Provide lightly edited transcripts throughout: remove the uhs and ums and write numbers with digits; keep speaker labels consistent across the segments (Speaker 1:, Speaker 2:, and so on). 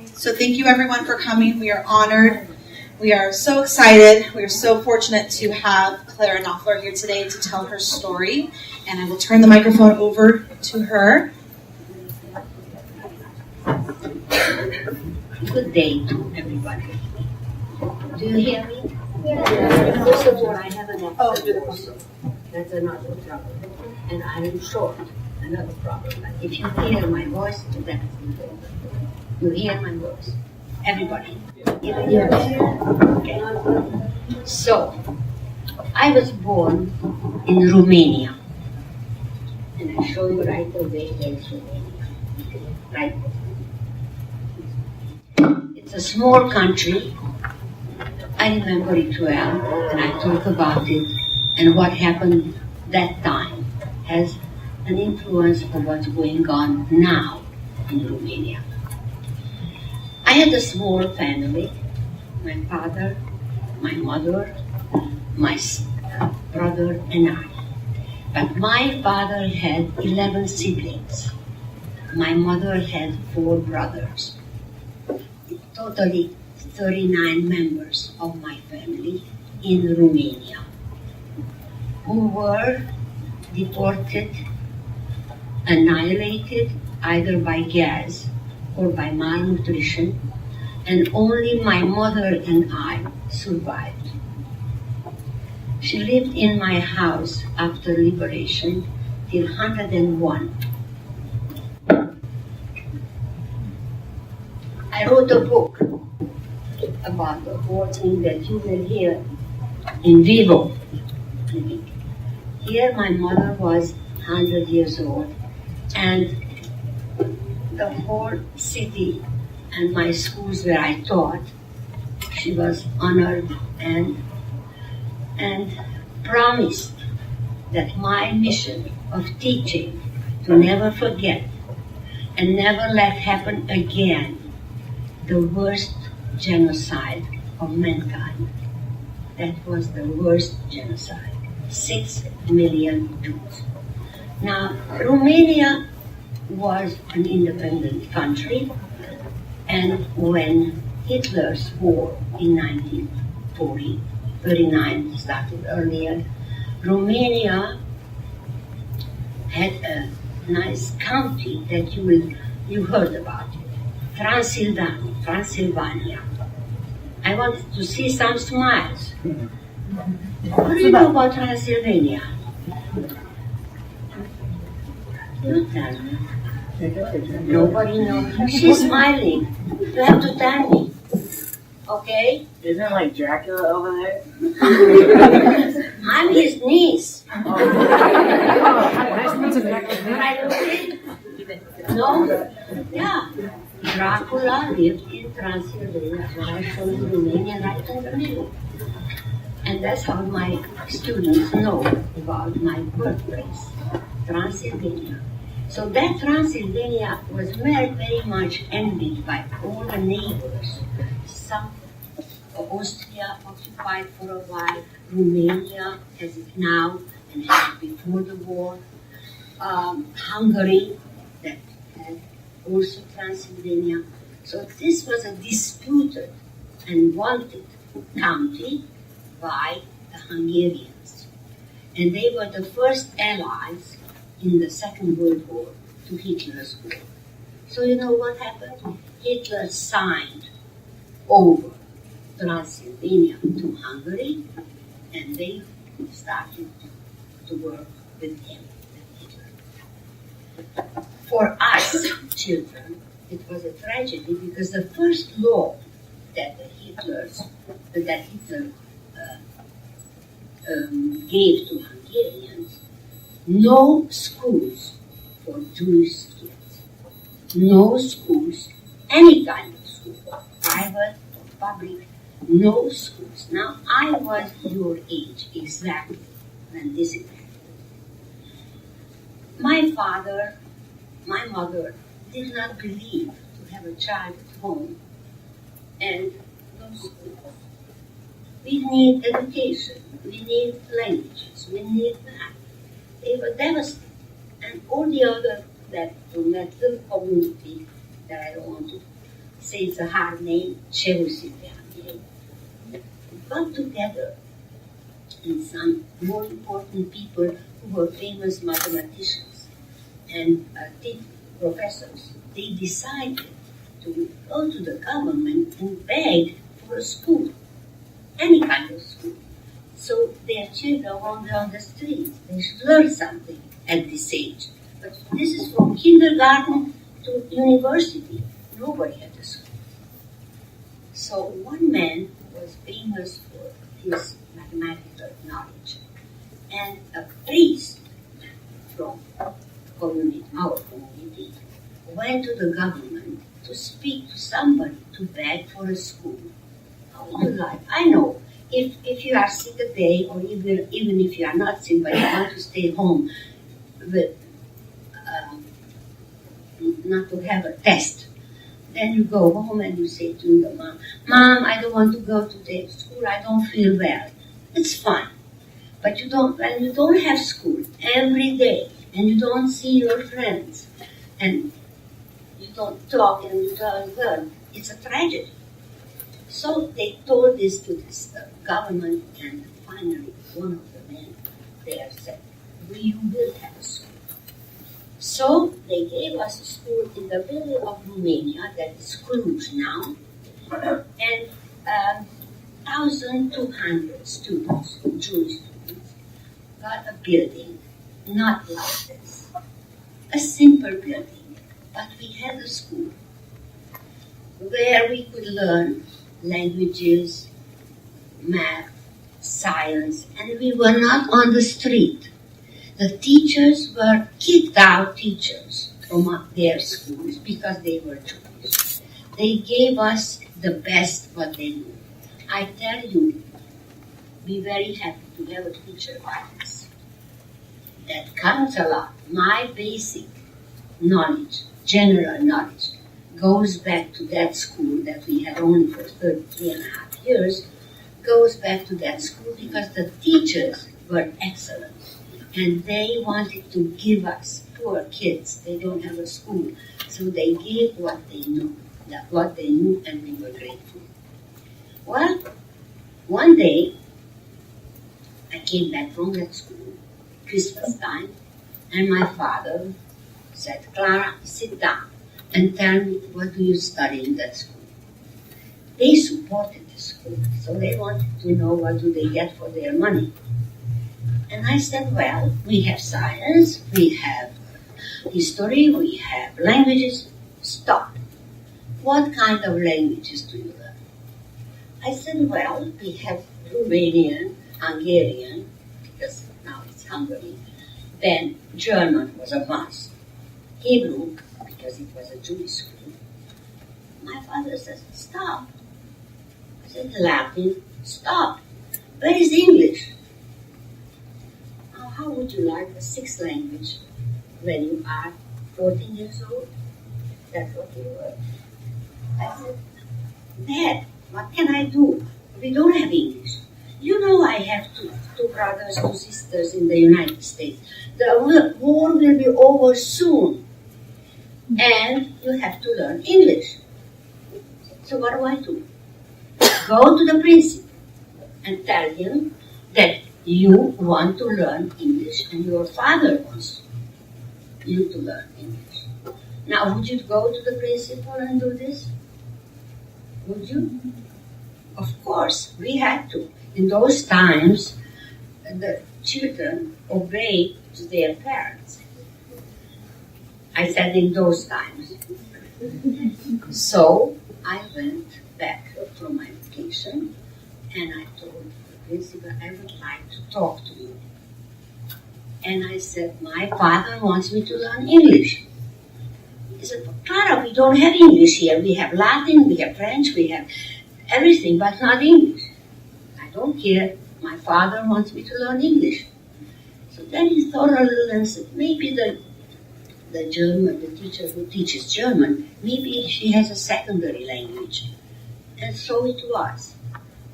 Speaker 1: So thank you everyone for coming. We are honored. We are so excited. We are so fortunate to have Clara Knopfler here today to tell her story. And I will turn the microphone over to her.
Speaker 2: Good day to everybody. Do you hear me? Yeah. First of all, I have an accent also. That's another problem. And I'm short, another problem. But if you hear my voice, that's important. You hear my voice? Everybody? Yes. Okay. So, I was born in Romania. And I show you right away there's Romania. Right there. It's a small country. I remember it well, and I talk about it, and what happened that time has an influence on what's going on now in Romania. I had a small family, my father, my mother, my brother, and I. But my father had 11 siblings. My mother had 4 brothers. Totally 39 members of my family in Romania who were deported, annihilated either by gas or by malnutrition, and only my mother and I survived. She lived in my house after liberation till 101. I wrote a book about the whole thing that you will hear in vivo. Here my mother was 100 years old, and the whole city and my schools where I taught, she was honored and promised that my mission of teaching to never forget and never let happen again the worst genocide of mankind. That was the worst genocide. 6 million Jews. Now, Romania was an independent country, and when Hitler's war in 1939 started earlier, Romania had a nice county that you heard about it, Transylvania. I wanted to see some smiles. What do you know about Transylvania? You tell me. Nobody knows. She's smiling. You have to tell me. Okay?
Speaker 3: Isn't like Dracula over there?
Speaker 2: I'm his niece.
Speaker 3: Oh. Nice to meet you.
Speaker 2: Right, okay? No? Yeah. Dracula lived in Transylvania, so I show you Romania right in the middle. And that's how my students know about my birthplace, Transylvania. So that Transylvania was very, very much envied by all the neighbors. Some Austria occupied for a while, Romania has it now and had it before the war. Hungary, that had also Transylvania. So this was a disputed and wanted county by the Hungarians. And they were the first allies in the Second World War to Hitler's war. So you know what happened? Hitler signed over Transylvania to Hungary, and they started to work with him, with Hitler. For us children, it was a tragedy because the first law that Hitler gave to Hungarians, no schools for Jewish kids. No schools, any kind of school, private or public, no schools. Now, I was your age exactly when this happened. My father, my mother did not believe to have a child at home and no schools. We need education, we need languages, we need math. They were devastated. And all the other, that little community that I don't want to say it's a hard name, got together and some more important people who were famous mathematicians and professors. They decided to go to the government and beg for a school, any kind of school. So their children wander on the streets. They should learn something at this age. But this is from kindergarten to university. Nobody had a school. So one man was famous for his mathematical knowledge. And a priest from our community, went to the government to speak to somebody to beg for a school. How would you like? I know. If you are sick a day, or even if you are not sick, but you want to stay home, with, not to have a test, then you go home and you say to your mom, "Mom, I don't want to go to the school. I don't feel well." It's fine, but when you don't have school every day, and you don't see your friends, and you don't talk and you don't learn, it's a tragedy. So they told this to this government, and finally one of the men there said, "We will have a school." So they gave us a school in the middle of Romania, that is Cluj now, and 1,200 students, Jewish students, got a building, not like this, a simple building, but we had a school where we could learn languages, math, science, and we were not on the street. The teachers were kicked out teachers from their schools because they were Jewish. They gave us the best what they knew. I tell you, be very happy to have a teacher like this. That counts a lot. My basic knowledge, general knowledge, goes back to that school that we had only for 3.5 years, goes back to that school because the teachers were excellent. And they wanted to give us, poor kids, they don't have a school, so they gave what they knew, and we were grateful. Well, one day, I came back from that school, Christmas time, and my father said, "Clara, sit down and tell me, what do you study in that school?" They supported the school, so they wanted to know what do they get for their money. And I said, "Well, we have science, we have history, we have languages." Stop. "What kind of languages do you learn?" I said, "Well, we have Romanian, Hungarian, because now it's Hungary. Then German was a must. Hebrew, because it was a Jewish school." My father says, "Stop." I said, "Latin." "Stop. Where is English?" How would you like a sixth language when you are 14 years old? That's what you were. I said, "Dad, what can I do? We don't have English. You know I have two brothers, 2 sisters in the United States. The war will be over soon. And you have to learn English. So what do I do? Go to the principal and tell him that you want to learn English and your father wants you to learn English." Now, would you go to the principal and do this? Would you? Of course, we had to. In those times, the children obeyed to their parents. I said in those times. So I went back from my vacation and I told the principal, "I would like to talk to you." And I said, "My father wants me to learn English." He said, "Clara, we don't have English here. We have Latin, we have French, we have everything, but not English." "I don't care. My father wants me to learn English." So then he thought a little and said, maybe the teacher who teaches German, maybe she has a secondary language. And so it was.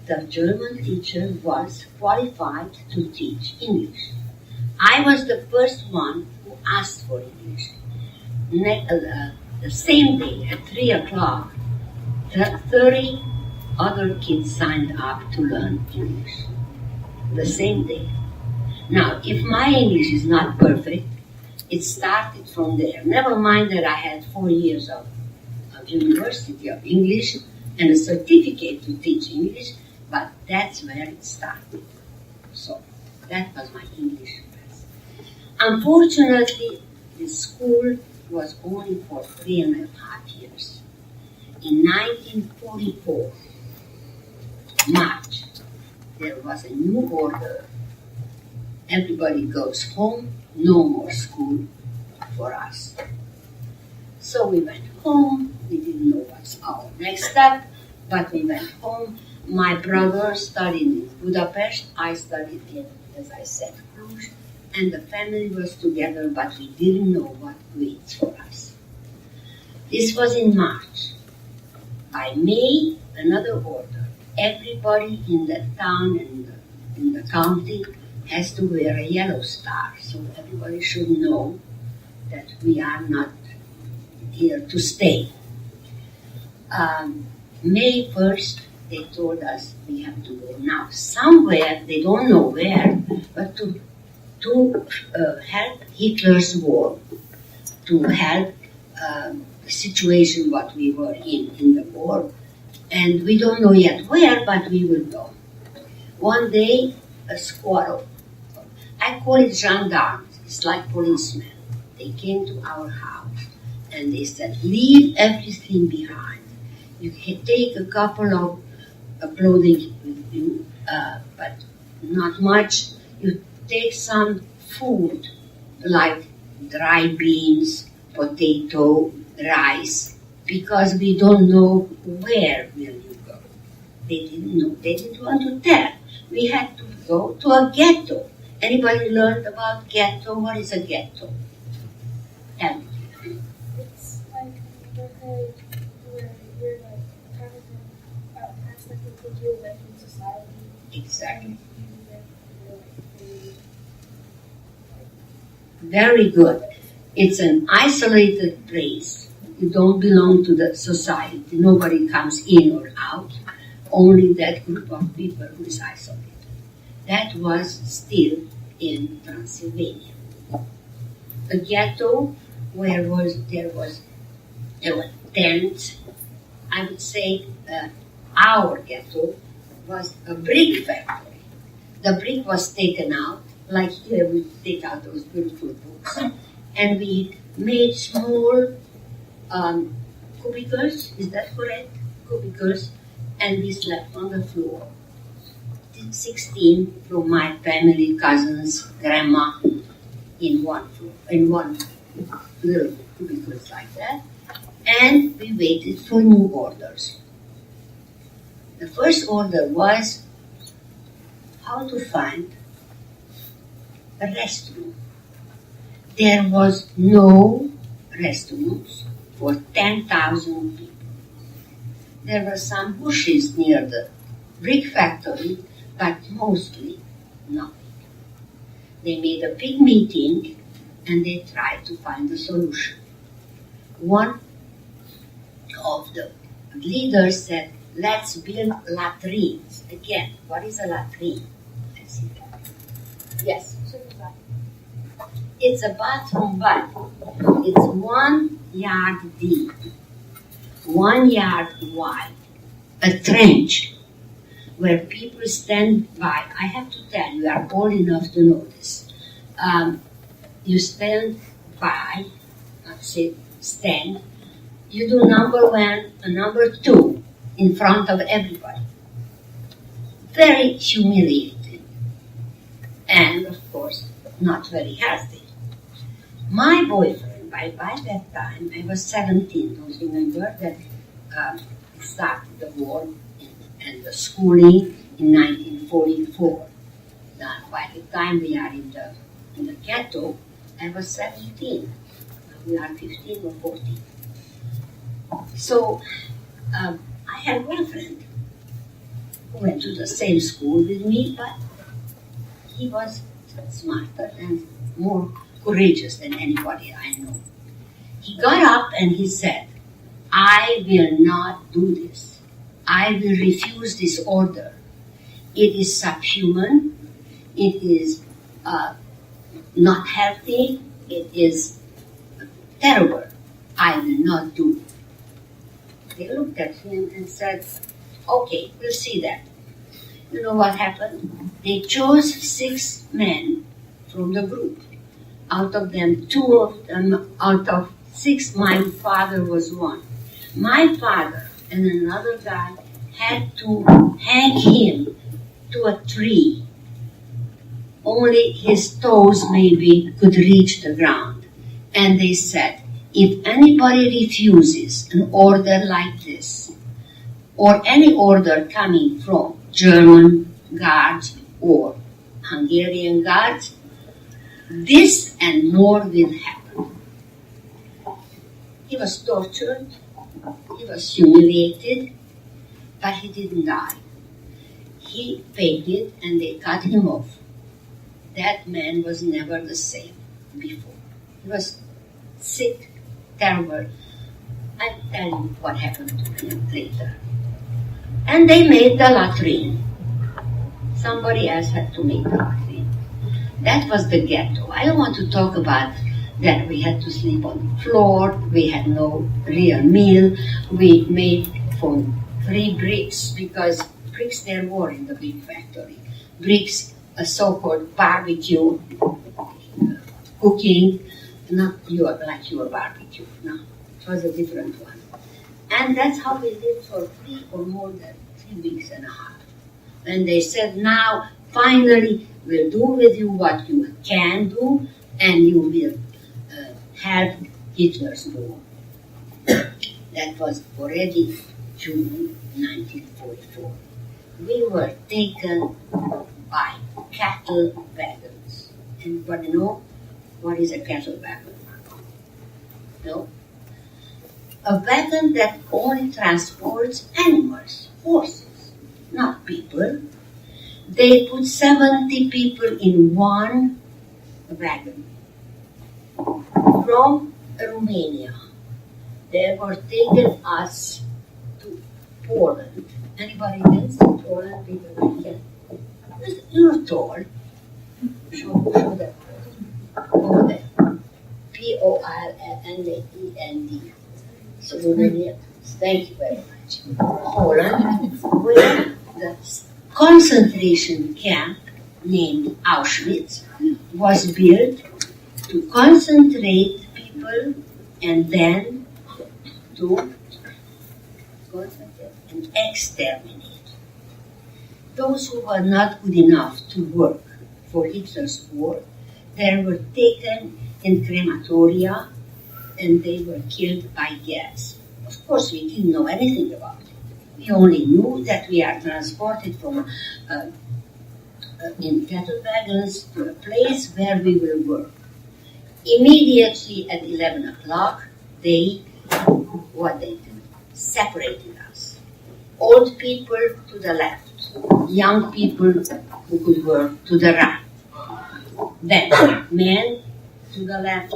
Speaker 2: The German teacher was qualified to teach English. I was the first one who asked for English. The same day at 3 o'clock, 30 other kids signed up to learn English the same day. Now, if my English is not perfect, it started from there. Never mind that I had 4 years of University of English and a certificate to teach English, but that's where it started. So, that was my English class. Unfortunately, the school was only for 3.5 years. In 1944, March, there was a new order. Everybody goes home, no more school for us. So we went home. We didn't know what's our next step, but we went home. My brother studied in Budapest. I studied in, as I said, Cluj. And the family was together, but we didn't know what waits for us. This was in March. By May, another order. Everybody in the town and in the county has to wear a yellow star, so everybody should know that we are not here to stay. May 1st, they told us we have to go now somewhere, they don't know where, but to help Hitler's war, to help the situation what we were in the war. And we don't know yet where, but we will go. One day, a squad, I call it gendarmes, it's like policemen. They came to our house and they said, leave everything behind. You can take a couple of clothing with you, but not much. You take some food like dry beans, potato, rice, because we don't know where will you go. They didn't know. They didn't want to tell. We had to go to a ghetto. Anybody learned about ghetto? What is a ghetto? Tell me.
Speaker 4: It's like a neighborhood where you're like kind of outcast, like they take you away from society.
Speaker 2: Exactly.
Speaker 4: And you live really,
Speaker 2: Very good. It's an isolated place. You don't belong to the society. Nobody comes in or out. Only that group of people who is isolated. That was still in Transylvania. A ghetto where there were tents. I would say our ghetto was a brick factory. The brick was taken out, like here we take out those beautiful books, and we made small cubicles. Is that correct? Cubicles, and we slept on the floor. 16 from my family, cousins, grandma, in one little cubicles like that, and we waited for new orders. The first order was how to find a restroom. There was no restrooms for 10,000 people. There were some bushes near the brick factory, but mostly nothing. They made a big meeting and they tried to find a solution. One of the leaders said, let's build latrines. Again, what is a latrine? Yes. It's a bathroom, but it's 1 yard deep, 1 yard wide, a trench where people stand by. I have to tell you, you are old enough to know this. You stand by, stand, you do number 1 and number 2 in front of everybody. Very humiliating. And, of course, not very healthy. My boyfriend, by that time, I was 17, don't you remember that started the war and the schooling in 1944. Now, by the time we are in the ghetto, I was 17. Now we are 15 or 14. So, I had a boyfriend who went to the same school with me, but he was smarter and more courageous than anybody I know. He got up and he said, I will not do this. I will refuse this order. It is subhuman. It is not healthy. It is terrible. I will not do it. They looked at him and said, okay, we'll see that. You know what happened? They chose 6 men from the group. Out of them, 2 of them, out of 6, my father was one. My father and another guy had to hang him to a tree. Only his toes maybe could reach the ground. And they said, if anybody refuses an order like this, or any order coming from German guards or Hungarian guards, this and more will happen. He was tortured, he was humiliated, but he didn't die. He fainted and they cut him off. That man was never the same before. He was sick, terrible. I'll tell you what happened to him later. And they made the latrine. Somebody else had to make the latrine. That was the ghetto. I don't want to talk about that we had to sleep on the floor, we had no real meal, we made from 3 bricks, because bricks there were in the big factory. Bricks, a so-called barbecue cooking, not like your barbecue, no, it was a different one. And that's how we lived for 3 or more than 3 weeks and a half. And they said, now, finally, we'll do with you what you can do, and you will help Hitler's war. That was already June 1944. We were taken by cattle wagons. Anybody know what is a cattle wagon? No? A wagon that only transports animals, horses, not people. They put 70 people in one wagon. From Romania, they were taking us to Poland. Anybody been to Poland? People like that. You're tall. Show that. Over there. Poland. So Romania. Thank you very much. Poland, where the concentration camp named Auschwitz was built to concentrate people and then to concentrate and exterminate. Those who were not good enough to work for Hitler's war, they were taken in crematoria and they were killed by gas. Of course, we didn't know anything about it. We only knew that we are transported from in cattle wagons to a place where we will work. Immediately at 11 o'clock, they did? Separated us. Old people to the left, young people who could work to the right. Then men to the left,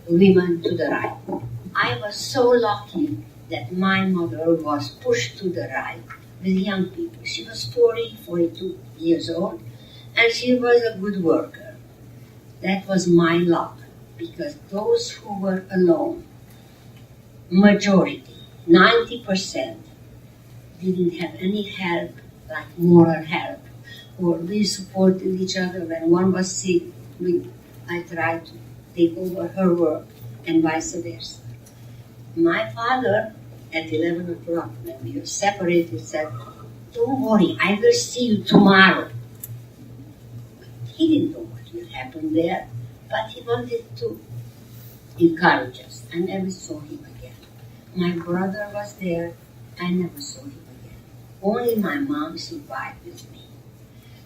Speaker 2: women to the right. I was so lucky that my mother was pushed to the right with young people. She was 42 years old, and she was a good worker. That was my luck, because those who were alone, majority, 90%, didn't have any help, like moral help, or we supported each other. When one was sick, I tried to take over her work, and vice versa. My father, at 11 o'clock, when we were separated, said, "Don't worry, I will see you tomorrow." He didn't know what will happen there, but he wanted to encourage us. I never saw him again. My brother was there. I never saw him again. Only my mom survived with me.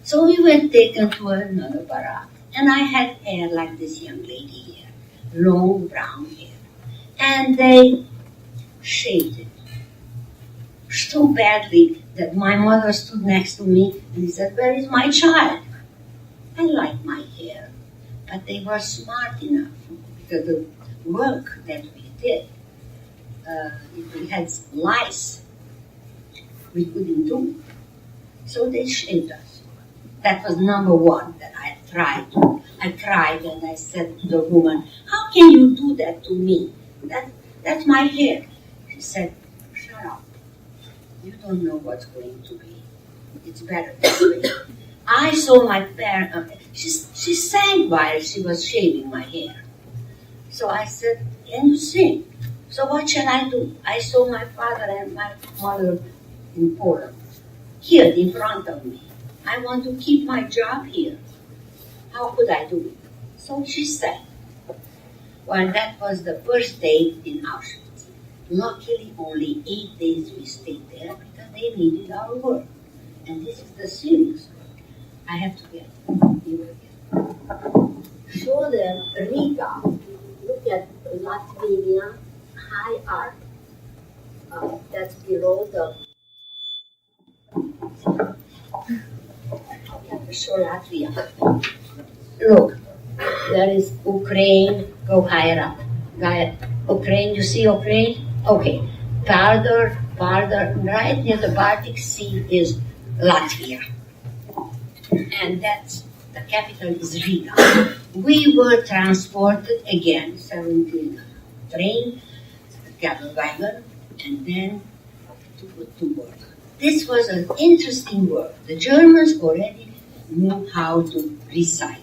Speaker 2: So we were taken to another barrack, and I had hair like this young lady here, long brown hair. And they shaved it so badly that my mother stood next to me and said, "Where is my child?" I like my hair, but they were smart enough because the work that we did if we had lice, we couldn't do. So they shaved us. That was number one that I tried. I cried and I said to the woman, "How can you do that to me? That's my hair." She said, "Shut up. You don't know what's going to be. It's better this way." I saw my parents. She sang while she was shaving my hair. So I said, "Can you sing?" "So what shall I do?" I saw my father and my mother in Poland, here in front of me. I want to keep my job here. How could I do it? So she sang. Well, that was the first day in Auschwitz. Luckily, only 8 days we stayed there because they needed our work. And this is the serious work. I have to get you again. Show them Riga. Look at Latvia, high art. That's below the. Show Latvia. Look, there is Ukraine. Go higher up. Ukraine, you see Ukraine? Okay. Farther, right near the Baltic Sea is Latvia. And that's, the capital is Riga. We were transported again, 17 train, cattle wagon, and then to put to work. This was an interesting work. The Germans already knew how to recycle.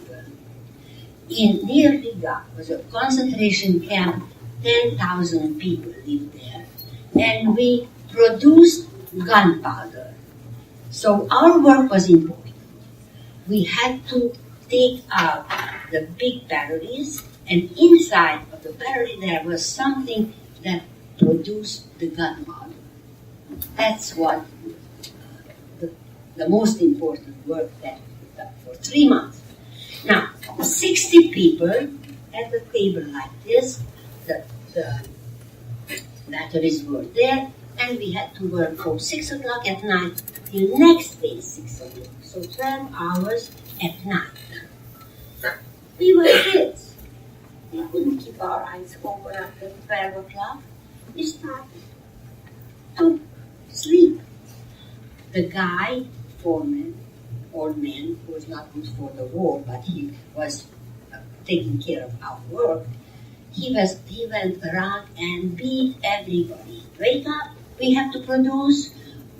Speaker 2: Near Riga was a concentration camp, 10,000 people lived there, and we produced gunpowder. So our work was important. We had to take out the big batteries, and inside of the battery there was something that produced the gunpowder. That's what the most important work that we done for 3 months. Now, 60 people at the table like this, the batteries were there, and we had to work from 6 o'clock at night till next day 6 o'clock. So 12 hours at night. We were kids. We couldn't keep our eyes open after 12 o'clock. We started to sleep. The guy, foreman, old man, who was not good for the war, but he was taking care of our work, he went around and beat everybody. Wake up, we have to produce,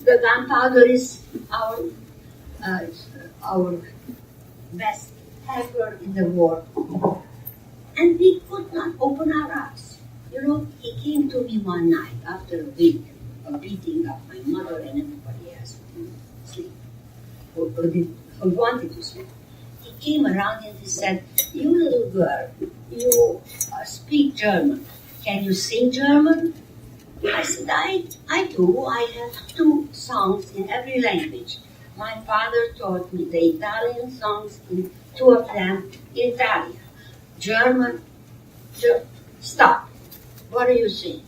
Speaker 2: the gunpowder is our best helper in the war. And we could not open our eyes. You know, he came to me one night after a week of beating up my mother and everybody else to sleep, who wanted to sleep. He came around and he said, "You little girl, you speak German. Can you sing German?" I said, I do. I have 2 songs in every language. My father taught me the Italian songs, in 2 of them in Italian. German, stop. What do you sing?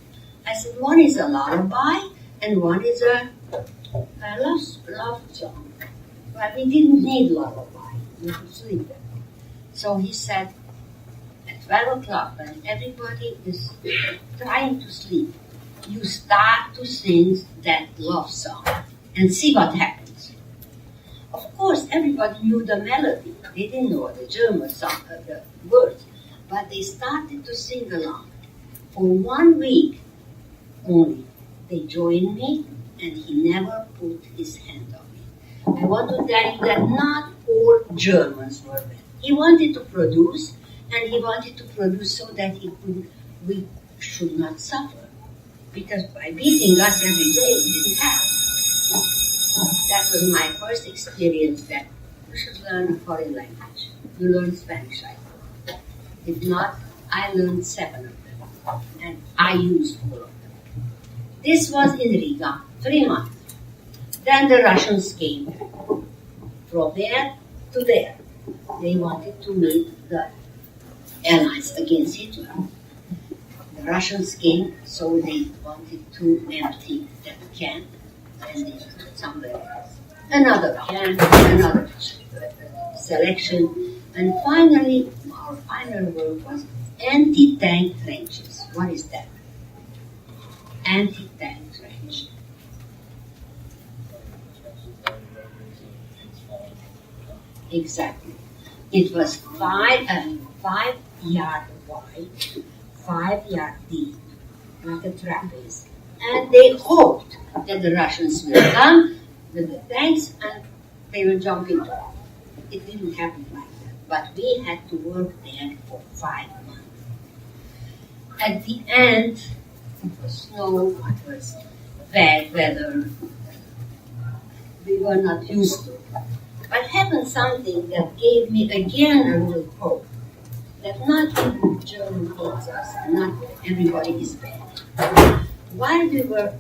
Speaker 2: I said, one is a lullaby and one is a love song. But we didn't need lullaby. We could sleep there. So he said, at 12 o'clock, when everybody is trying to sleep, you start to sing that love song and see what happens. Of course, everybody knew the melody. They didn't know the German song, the words, but they started to sing along. For 1 week only, they joined me, and he never put his hand on me. I want to tell you that not all Germans were bad. He wanted to produce, and he wanted to produce so that we should not suffer. Because by beating us every day, we didn't have. That was my first experience that you should learn a foreign language. You learn Spanish, I think. If not, I learned 7 of them. And I used 4 of them. This was in Riga, 3 months. Then the Russians came. From there to there. They wanted to meet the Allies against Hitler. The Russians came, so they wanted to empty that camp and they put it somewhere else. Another camp, another selection, and finally, our final work was anti-tank trenches. What is that? anti-tank trench. Exactly. It was 5 yard wide, 5 yard deep, like a trapeze. And they hoped that the Russians will come with the tanks and they will jump into it. It didn't happen like that. But we had to work there for 5 months. At the end, it was snow, it was bad weather. We were not used to it. But happened something that gave me again a little hope that not every German hates us and not everybody is bad. While we were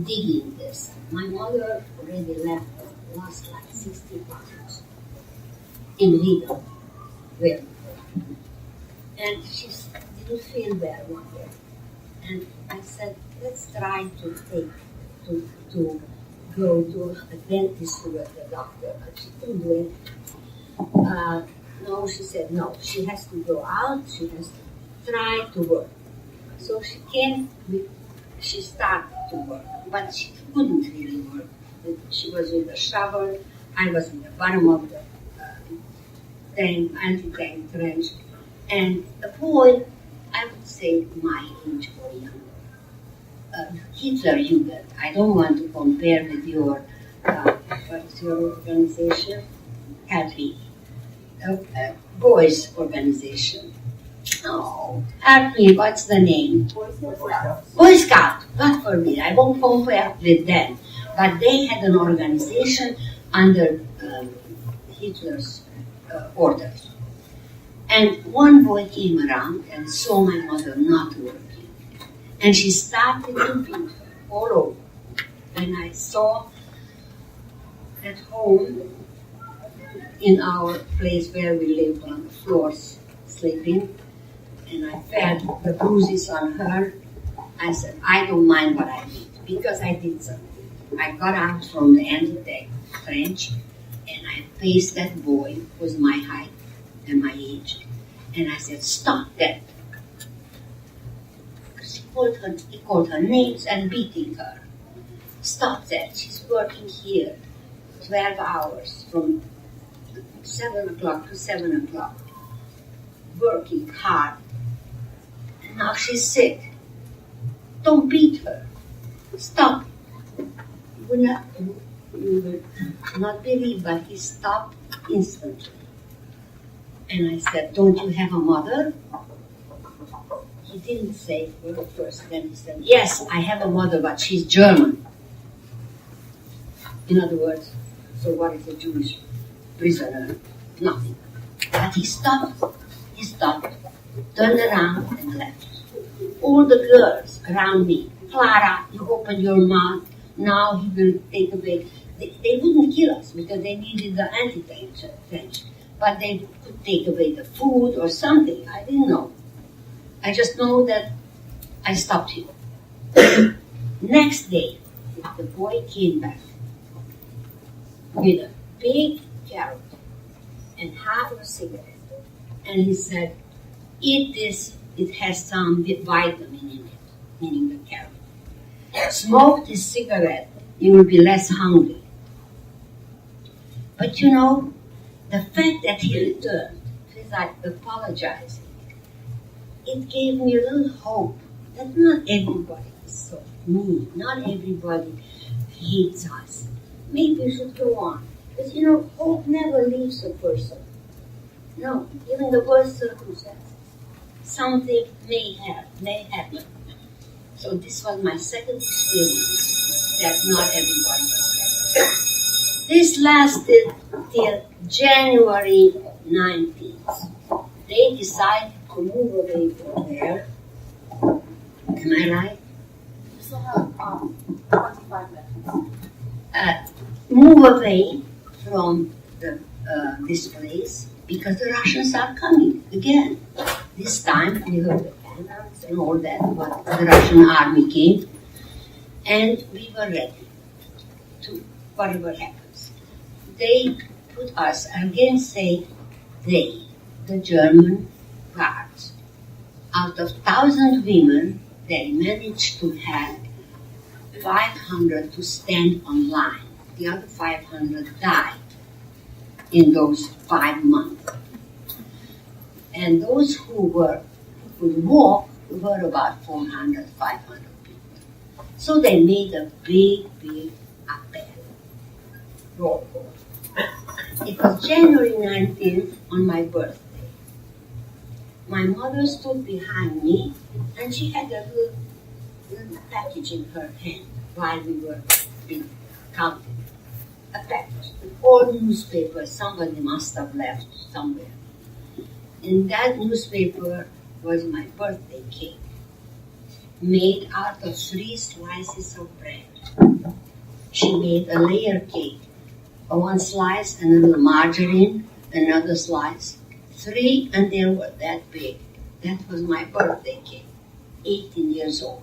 Speaker 2: digging this, my mother already lost like 60 pounds in Riga, and she didn't feel well one day. And I said, let's try to go to a dentist or a doctor. And she couldn't do it. No, she said no. She has to go out. She has to try to work. So she started to work, but she couldn't really work. She was with the shovel. I was in the bottom of the anti-tank trench. And a boy, I would say my age or younger, Hitler Jugend. I don't want to compare with your, what's your organization? Kathy. Boys' organization. Oh, help me, what's the name? Boy Scout. God forbid, I won't compare with them. But they had an organization under Hitler's orders. And one boy came around and saw my mother not working. And she started to beat her all over. And I saw at home, in our place where we lived on the floors, sleeping, and I felt the bruises on her. I said, I don't mind what I did, because I did something. I got out from the anti-tank trench, and I faced that boy, who was my height and my age, and I said, stop that. He called her names and beating her. Stop that, she's working here 12 hours from 7 o'clock to 7 o'clock, working hard. And now she's sick. Don't beat her. Stop. You will not believe, but he stopped instantly. And I said, don't you have a mother? He didn't say it first. Then he said, yes, I have a mother, but she's German. In other words, so what is a Jewish prisoner? Nothing. But he stopped, turned around and left. All the girls around me, Clara, you open your mouth, now he will take away. They wouldn't kill us because they needed the anti-tank trench, but they could take away the food or something. I didn't know. I just know that I stopped him. Next day, the boy came back with a big carrot and half of a cigarette. And he said, eat this, it has some vitamin in it, meaning the carrot. Smoke this cigarette, you will be less hungry. But you know, the fact that he returned without apologizing, it gave me a little hope that not everybody is so mean, not everybody hates us. Maybe we should go on. Because you know, hope never leaves a person. No, even the worst circumstances, something may happen. So this was my second experience that not everyone was better. This lasted till January 19th. They decided to move away from there. Am I right?
Speaker 3: You still have 25 minutes.
Speaker 2: Move away from this place because the Russians are coming again. This time we heard the cannons and all that, but the Russian army came, and we were ready to whatever happens. They put us, I again say they, the German guards, out of 1,000 women, they managed to have 500 to stand on line. The other 500 died in those 5 months. And those who could walk were about 400, 500 people. So they made a big appel. Roll call. It was January 19th on my birthday. My mother stood behind me and she had a little package in her hand while we were being counted. A package with all newspapers somebody must have left somewhere. In that newspaper was my birthday cake, made out of 3 slices of bread. She made a layer cake, one slice and a little margarine, another slice, 3, and they were that big. That was my birthday cake, 18 years old.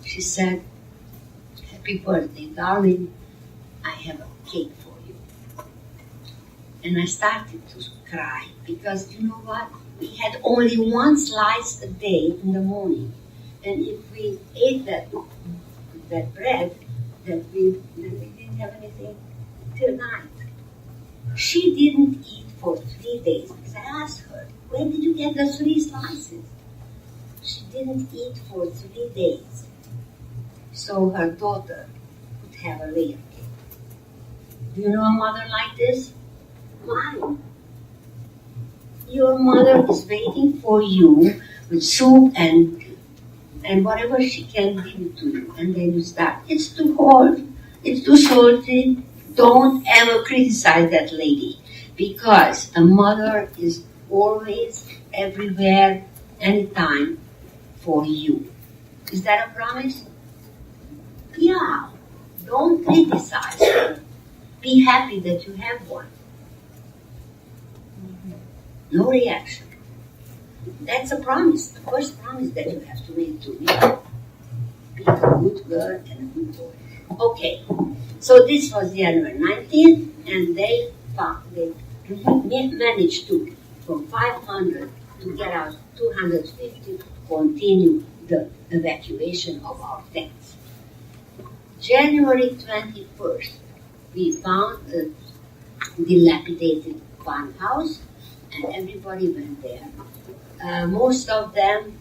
Speaker 2: She said, "Happy birthday, darling. I have a cake for you." And I started to cry because you know what? We had only 1 slice a day in the morning. And if we ate that bread, then we didn't have anything till night. She didn't eat for 3 days. Because I asked her, "Where did you get the 3 slices?" She didn't eat for 3 days. So her daughter could have a layer cake. Do you know a mother like this? Mine. Your mother is waiting for you with soup and whatever she can give it to you. And then you start, "It's too hot, it's too salty." Don't ever criticize that lady, because a mother is always, everywhere, anytime for you. Is that a promise? Yeah. Don't criticize her. Be happy that you have one. No reaction. That's a promise. The first promise that you have to make to me. Be a good girl and a good boy. Okay. So this was January 19th, and they managed to, from 500 to get out 250 to continue the evacuation of our tents. January 21st, we found a dilapidated farmhouse, and everybody went there. Most of them,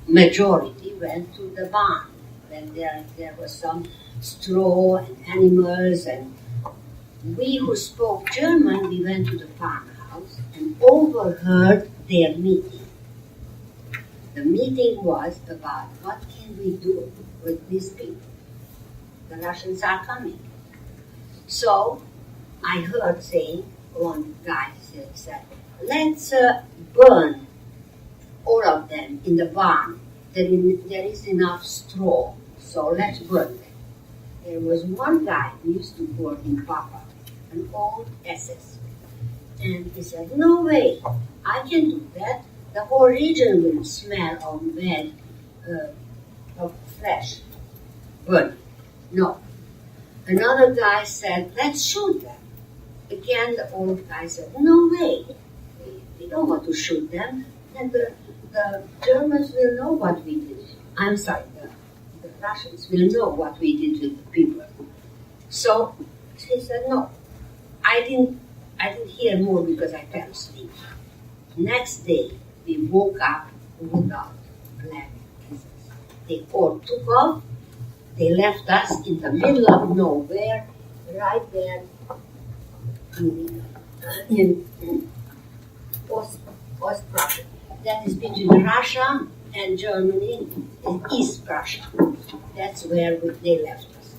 Speaker 2: majority, went to the barn, when there was some straw and animals, and we who spoke German, we went to the farmhouse and overheard their meeting. The meeting was about what can we do with these people. The Russians are coming. So I heard saying, one guy said, "Let's burn all of them in the barn. There is enough straw, so let's burn them." There was one guy who used to work in Papa, an old SS. And he said, "No way, I can do that. The whole region will smell of red, of flesh. Burning. No." Another guy said, "Let's shoot them." Again, the old guy said, "No way, we don't want to shoot them. And the Germans will know what we did. I'm sorry, the Russians will know what we did with the people." So he said, "No, I didn't hear more because I fell asleep." Next day, we woke up without black kisses. They all took off. They left us in the middle of nowhere, right there in Ost-Prussia. That is between Russia and Germany, in East Prussia. That's where they left us.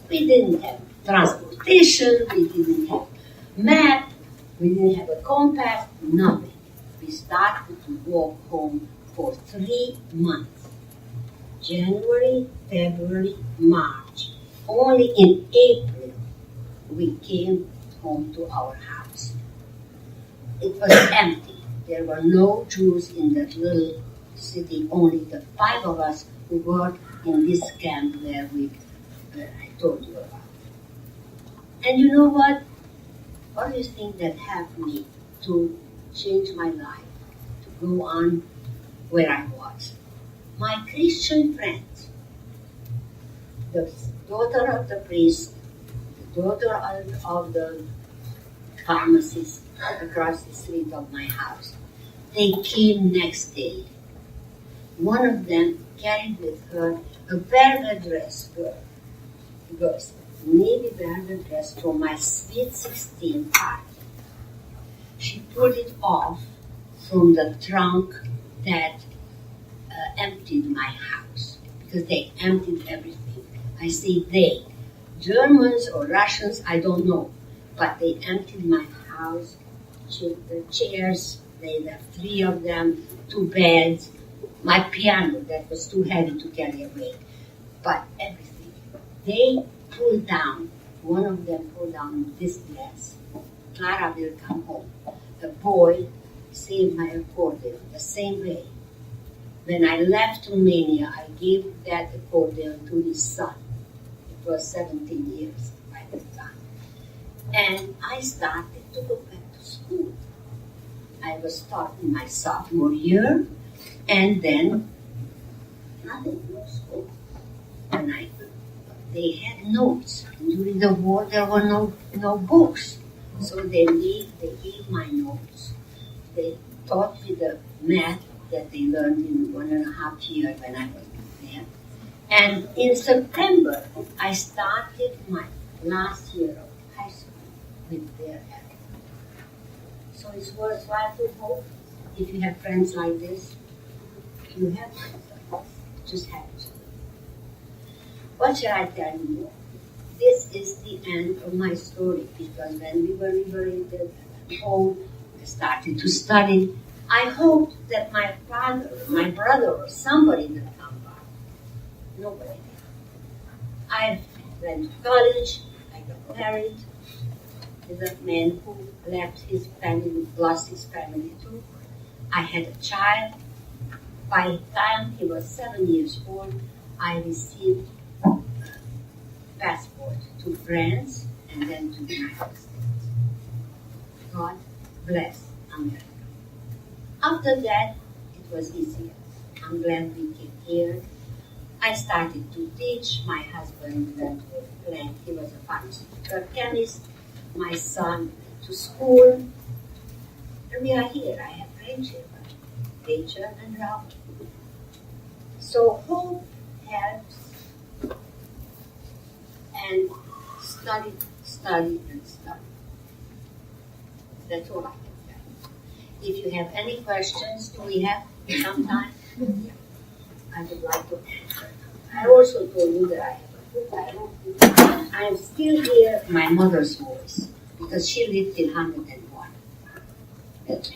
Speaker 2: We didn't have transportation, we didn't have map, we didn't have a compass, nothing. We started to walk home for 3 months. January, February, March. Only in April we came home to our house. It was empty. There were no Jews in that little city, only the 5 of us who were in this camp where I told you about. And you know what? What do you think that helped me to change my life, to go on where I was? my Christian friend, the daughter of the priest, the daughter of the pharmacist across the street of my house, they came next day. One of them carried with her a velvet dress, girls, navy velvet dress for my sweet 16 party. She pulled it off from the trunk that emptied my house, because they emptied everything. I say they, Germans or Russians, I don't know, but they emptied my house, the chairs, they left 3 of them, 2 beds, my piano that was too heavy to carry away, but everything. They pulled down, one of them pulled down this glass. Clara will come home. The boy saved my accordion the same way. When I left Romania, I gave that accordion to his son. It was 17 years by that time. And I started to go back to school. I was taught in my sophomore year, and then nothing, no school. And they had notes. During the war, there were no books. So they gave my notes. They taught me the math that they learned in 1.5 years when I was there. And in September, I started my last year of high school with their help. So it's worthwhile to hope if you have friends like this. You have friends like this. Just have to. What shall I tell you? This is the end of my story, because when we were liberated and at home, I started to study. I hoped that my father, my brother, or somebody would come back. Nobody did. I went to college. I got married with a man who left his family, lost his family too. I had a child. By the time he was 7 years old, I received a passport to France and then to the United States. God bless America. After that, it was easier. I'm glad we came here. I started to teach. My husband went to a plant. He was a pharmaceutical chemist. My son went to school. And we are here. I have grandchildren, Rachel and Ralph. So hope helps. And study, and study. That's all I can say. If you have any questions, do we have some time? Yeah. I would like to answer. I also told you that I have a book. I am still hear my mother's voice, because she lived till 101. That's it.